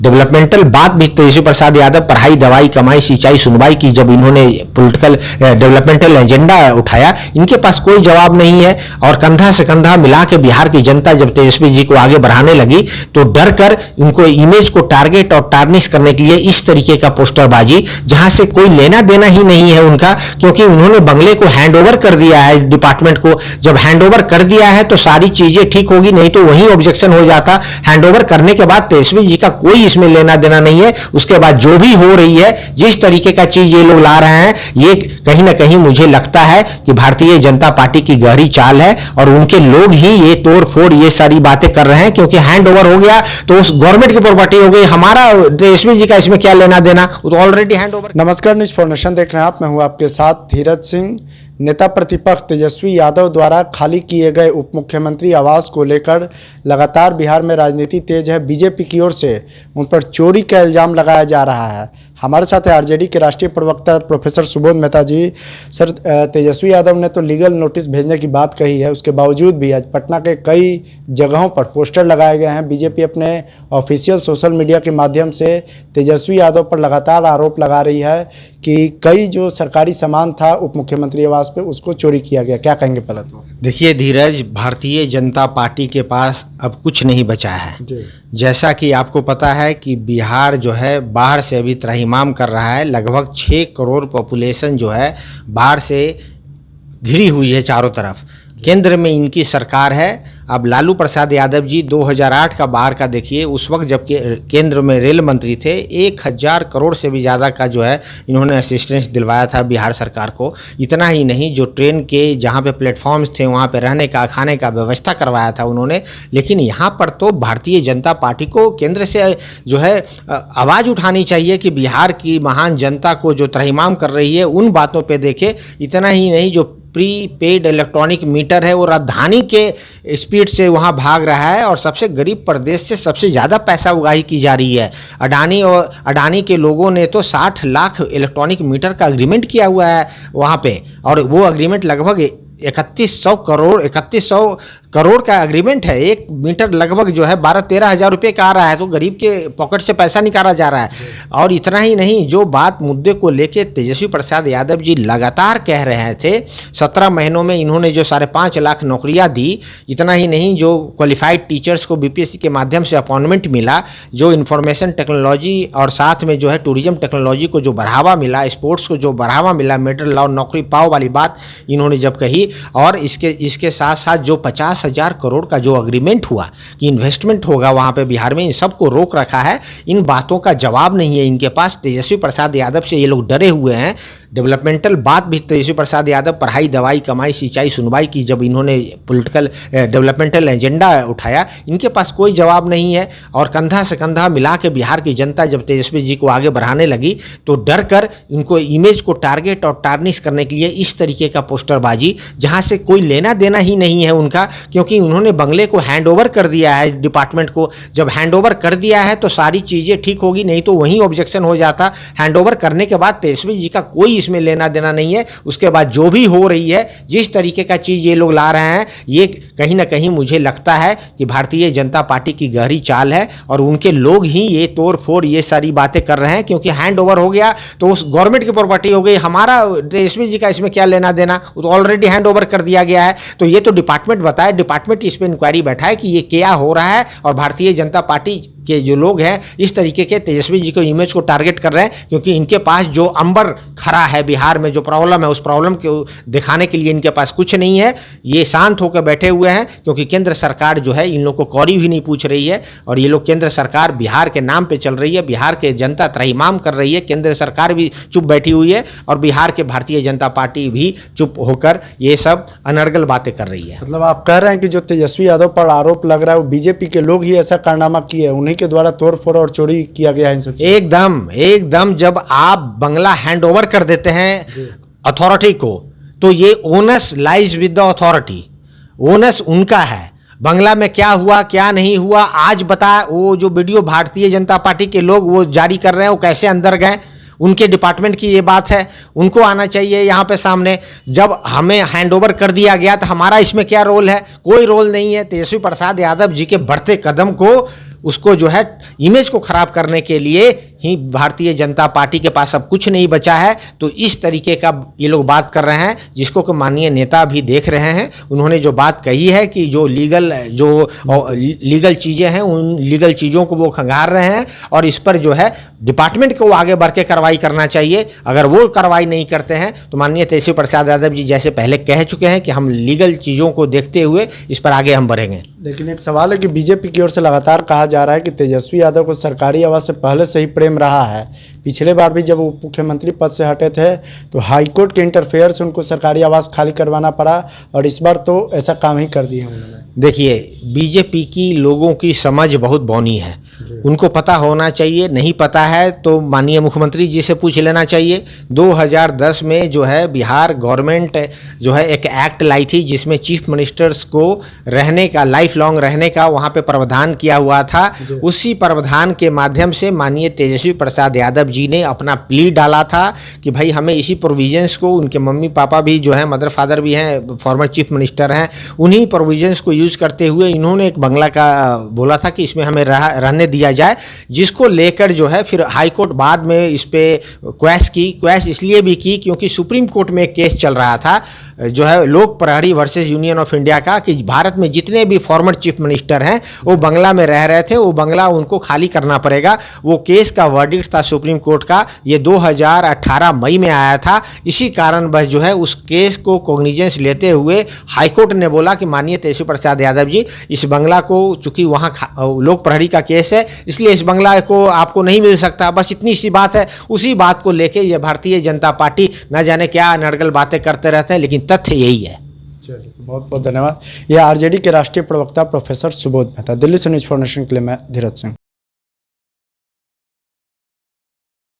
Developmental बात भी तेजस्वी प्रसाद यादव पढ़ाई दवाई कमाई सिंचाई सुनवाई की जब इन्होंने पॉलिटिकल डेवलपमेंटल एजेंडा उठाया, इनके पास कोई जवाब नहीं है। और कंधा से कंधा मिला के बिहार की जनता जब तेजस्वी जी को आगे बढ़ाने लगी तो डर कर इनको इमेज को टारगेट और टार्निश करने के लिए इस तरीके का पोस्टरबाजी, जहां से कोई लेना देना ही नहीं है उनका, क्योंकि उन्होंने बंगले को हैंड ओवर कर दिया है डिपार्टमेंट को। जब हैंड ओवर कर दिया है तो सारी चीजें ठीक होगी, नहीं तो वही ऑब्जेक्शन हो जाता। हैंड ओवर करने के बाद तेजस्वी जी का कोई इसमें लेना देना नहीं है। उसके बाद जो भी हो रही है, जिस तरीके का चीज ये लोग ला रहे हैं, ये कहीं ना कहीं मुझे लगता है कि भारतीय जनता पार्टी की गहरी चाल है और उनके लोग ही ये तोड़ फोड़ ये सारी बातें कर रहे हैं। क्योंकि हैंड ओवर हो गया तो उस गवर्नमेंट की प्रॉपर्टी हो गई, हमारा तेजस्वी जी का इसमें क्या लेना देना, वो तो ऑलरेडी हैंड ओवर। नमस्कार, न्यूज़ फॉर नेशन देख रहे हैं आप, मैं हूं आपके साथ धीरज सिंह। नेता प्रतिपक्ष तेजस्वी यादव द्वारा खाली किए गए उप मुख्यमंत्री आवास को लेकर लगातार बिहार में राजनीति तेज है। बीजेपी की ओर से उन पर चोरी का इल्ज़ाम लगाया जा रहा है। हमारे साथ है आरजेडी के राष्ट्रीय प्रवक्ता प्रोफेसर सुबोध मेहता जी। सर, तेजस्वी यादव ने तो लीगल नोटिस भेजने की बात कही है, उसके बावजूद भी आज पटना के कई जगहों पर पोस्टर लगाए गए हैं। बीजेपी अपने ऑफिशियल सोशल मीडिया के माध्यम से तेजस्वी यादव पर लगातार आरोप लगा रही है कि कई जो सरकारी सामान था उप मुख्यमंत्री आवास पे उसको चोरी किया गया। क्या कहेंगे पहले तो? देखिए धीरज, भारतीय जनता पार्टी के पास अब कुछ नहीं बचा है। जैसा कि आपको पता है कि बिहार जो है बाढ़ से अभी त्राहिमाम कर रहा है। लगभग 6 करोड़ पॉपुलेशन जो है बाढ़ से घिरी हुई है चारों तरफ। केंद्र में इनकी सरकार है। अब लालू प्रसाद यादव जी 2008 का बाढ़ का देखिए, उस वक्त जब केंद्र में रेल मंत्री थे, 1000 करोड़ से भी ज़्यादा का जो है इन्होंने असिस्टेंस दिलवाया था बिहार सरकार को। इतना ही नहीं, जो ट्रेन के जहाँ पे प्लेटफॉर्म्स थे वहाँ पे रहने का खाने का व्यवस्था करवाया था उन्होंने। लेकिन यहाँ पर तो भारतीय जनता पार्टी को केंद्र से जो है आवाज़ उठानी चाहिए कि बिहार की महान जनता को जो त्राहिमाम कर रही है उन बातों पर देखे। इतना ही नहीं, जो प्री पेड इलेक्ट्रॉनिक मीटर है वो राजधानी के स्पीड से वहाँ भाग रहा है और सबसे गरीब प्रदेश से सबसे ज़्यादा पैसा उगाही की जा रही है। अडानी के लोगों ने तो 60 लाख इलेक्ट्रॉनिक मीटर का एग्रीमेंट किया हुआ है वहाँ पे, और वो एग्रीमेंट लगभग 3100 करोड़ का एग्रीमेंट है। एक मीटर लगभग जो है 12-13 हज़ार रुपये का आ रहा है, तो गरीब के पॉकेट से पैसा निकाला जा रहा है। और इतना ही नहीं, जो बात मुद्दे को लेके तेजस्वी प्रसाद यादव जी लगातार कह रहे थे, 17 महीनों में इन्होंने जो 5.5 लाख नौकरियां दी। इतना ही नहीं, जो क्वालिफाइड टीचर्स को बीपीएससी के माध्यम से अपॉइंटमेंट मिला, जो इंफॉर्मेशन टेक्नोलॉजी और साथ में जो है टूरिज्म टेक्नोलॉजी को जो बढ़ावा मिला, स्पोर्ट्स को जो बढ़ावा मिला, मेडल लाओ नौकरी पाओ वाली बात इन्होंने जब कही। और इसके साथ साथ जो 50,000 करोड़ का जो एग्रीमेंट हुआ कि इन्वेस्टमेंट होगा वहाँ पे बिहार में, इन सबको रोक रखा है। इन बातों का जवाब नहीं है इनके पास। तेजस्वी प्रसाद यादव से ये लोग डरे हुए हैं। डेवलपमेंटल बात भी तेजस्वी प्रसाद यादव पढ़ाई दवाई कमाई सिंचाई सुनवाई की जब इन्होंने पॉलिटिकल डेवलपमेंटल एजेंडा उठाया, इनके पास कोई जवाब नहीं है। और कंधा से कंधा मिला के बिहार की जनता जब तेजस्वी जी को आगे बढ़ाने लगी तो डर कर इनको इमेज को टारगेट और टार्निश करने के लिए इस तरीके का पोस्टरबाजी, जहां से कोई लेना देना ही नहीं है उनका, क्योंकि उन्होंने बंगले को हैंड ओवर कर दिया है डिपार्टमेंट को। जब हैंड ओवर कर दिया है तो सारी चीज़ें ठीक होगी, नहीं तो वही ऑब्जेक्शन हो जाता। हैंड ओवर करने के बाद तेजस्वी जी का कोई इसमें लेना देना नहीं है। उसके बाद जो भी हो रही है, जिस तरीके का चीज़ ये लोग ला रहे हैं, ये कहीं ना कहीं मुझे लगता है कि भारतीय जनता पार्टी की गहरी चाल है और उनके लोग ही ये तोड़ फोड़ ये सारी बातें कर रहे हैं। क्योंकि हैंड ओवर हो गया तो उस गवर्नमेंट की प्रॉपर्टी हो गई, हमारा तेजस्वी जी का इसमें क्या लेना देना, वो तो ऑलरेडी हैंड ओवर कर दिया गया है। तो ये तो डिपार्टमेंट बताए, डिपार्टमेंट इस पर इंक्वायरी बैठाए कि ये क्या हो रहा है। और भारतीय जनता पार्टी के जो लोग हैं इस तरीके के तेजस्वी जी को इमेज को टारगेट कर रहे हैं, क्योंकि इनके पास जो अंबर खड़ा है बिहार में, जो प्रॉब्लम है उस प्रॉब्लम को दिखाने के लिए इनके पास कुछ नहीं है। ये शांत होकर बैठे हुए हैं क्योंकि केंद्र सरकार जो है इन लोग को कौड़ी भी नहीं पूछ रही है। और ये लोग, केंद्र सरकार बिहार के नाम पे चल रही है, बिहार के जनता त्राहिमाम कर रही है, केंद्र सरकार भी चुप बैठी हुई है और बिहार के भारतीय जनता पार्टी भी चुप होकर ये सब अनर्गल बातें कर रही है। मतलब आप कह रहे हैं कि जो तेजस्वी यादव पर आरोप लग रहा है वो बीजेपी के लोग ही ऐसा कारनामा किए, उन्हीं के द्वारा तोड़फोड़ और चोरी किया गया है इन सब? एकदम जब आप बंगला हैंड ओवर कर देते हैं अथॉरिटी को, तो ये onus lies with the authority. Onus उनका है। बंगला में क्या हुआ क्या नहीं हुआ आज बता। वो जो वीडियो भारतीय जनता पार्टी के लोग वो जारी कर रहे हैं, वो कैसे अंदर गए, उनके डिपार्टमेंट की ये बात है, उनको आना चाहिए यहाँ पे सामने। जब हमें हैंडओवर कर दिया गया तो हमारा इसमें क्या रोल है? कोई रोल नहीं है। तेजस्वी प्रसाद यादव जी के बढ़ते कदम को उसको जो है इमेज को खराब करने के लिए ही भारतीय जनता पार्टी के पास अब कुछ नहीं बचा है। तो इस तरीके का ये लोग बात कर रहे हैं, जिसको कि माननीय नेता भी देख रहे हैं। उन्होंने जो बात कही है कि जो लीगल चीज़ें हैं, उन लीगल चीज़ों को वो खंगार रहे हैं और इस पर जो है डिपार्टमेंट को आगे बढ़ के कार्रवाई करना चाहिए। अगर वो कार्रवाई नहीं करते हैं तो माननीय तेजस्वी प्रसाद यादव जी जैसे पहले कह चुके हैं कि हम लीगल चीज़ों को देखते हुए इस पर आगे हम बढ़ेंगे। लेकिन एक सवाल है कि बीजेपी की ओर से लगातार कहा जा रहा है कि तेजस्वी यादव को सरकारी आवास से पहले से ही प्रेम रहा है। पिछले बार भी जब वो मुख्यमंत्री पद से हटे थे तो हाईकोर्ट के इंटरफेयर से उनको सरकारी आवास खाली करवाना पड़ा और इस बार तो ऐसा काम ही कर दिए उन्होंने। देखिए, बीजेपी की लोगों की समझ बहुत बौनी है, उनको पता होना चाहिए। नहीं पता है तो माननीय मुख्यमंत्री जी से पूछ लेना चाहिए। 2010 में जो है बिहार गवर्नमेंट जो है एक एक्ट लाई थी जिसमें चीफ मिनिस्टर्स को रहने का, लाइफ लॉन्ग रहने का वहाँ पे प्रावधान किया हुआ था। उसी प्रावधान के माध्यम से माननीय तेजस्वी प्रसाद यादव जी ने अपना प्ली डाला था कि भाई हमें इसी प्रोविजंस को, उनके मम्मी पापा भी जो है मदर फादर भी हैं, फॉर्मर चीफ मिनिस्टर हैं, उन्हीं प्रोविजंस को यूज़ करते हुए इन्होंने एक बंगला का बोला था कि इसमें हमें रहने दिया जाए, जिसको लेकर जो है फिर हाई कोर्ट बाद में इस पे क्वैश इसलिए भी की क्योंकि सुप्रीम कोर्ट में एक केस चल रहा था जो है लोक प्रहरी वर्सेस यूनियन ऑफ इंडिया का, कि भारत में जितने भी फॉर्मर चीफ मिनिस्टर हैं वो बंगला में रह रहे थे, वो बंगला उनको खाली करना पड़ेगा। वो केस का वर्डिक्ट था सुप्रीम कोर्ट का, ये 2018 मई में आया था। इसी कारण बस जो है उस केस को कॉग्निजेंस लेते हुए हाईकोर्ट ने बोला कि माननीय तेजस्वी प्रसाद यादव जी, इस बंगला को, चूंकि वहाँ लोक प्रहरी का केस है इसलिए इस बंगला को आपको नहीं मिल सकता, बस इतनी सी बात है। उसी बात को लेके ये भारतीय जनता पार्टी न जाने क्या नड़गल बातें करते रहते हैं, लेकिन तथ्य यही है। चलिए, बहुत बहुत धन्यवाद। यह आरजेडी के राष्ट्रीय प्रवक्ता प्रोफेसर सुबोध मेहता। दिल्ली से न्यूज़ फॉर नेशन के लिए मैं धीरज सिंह।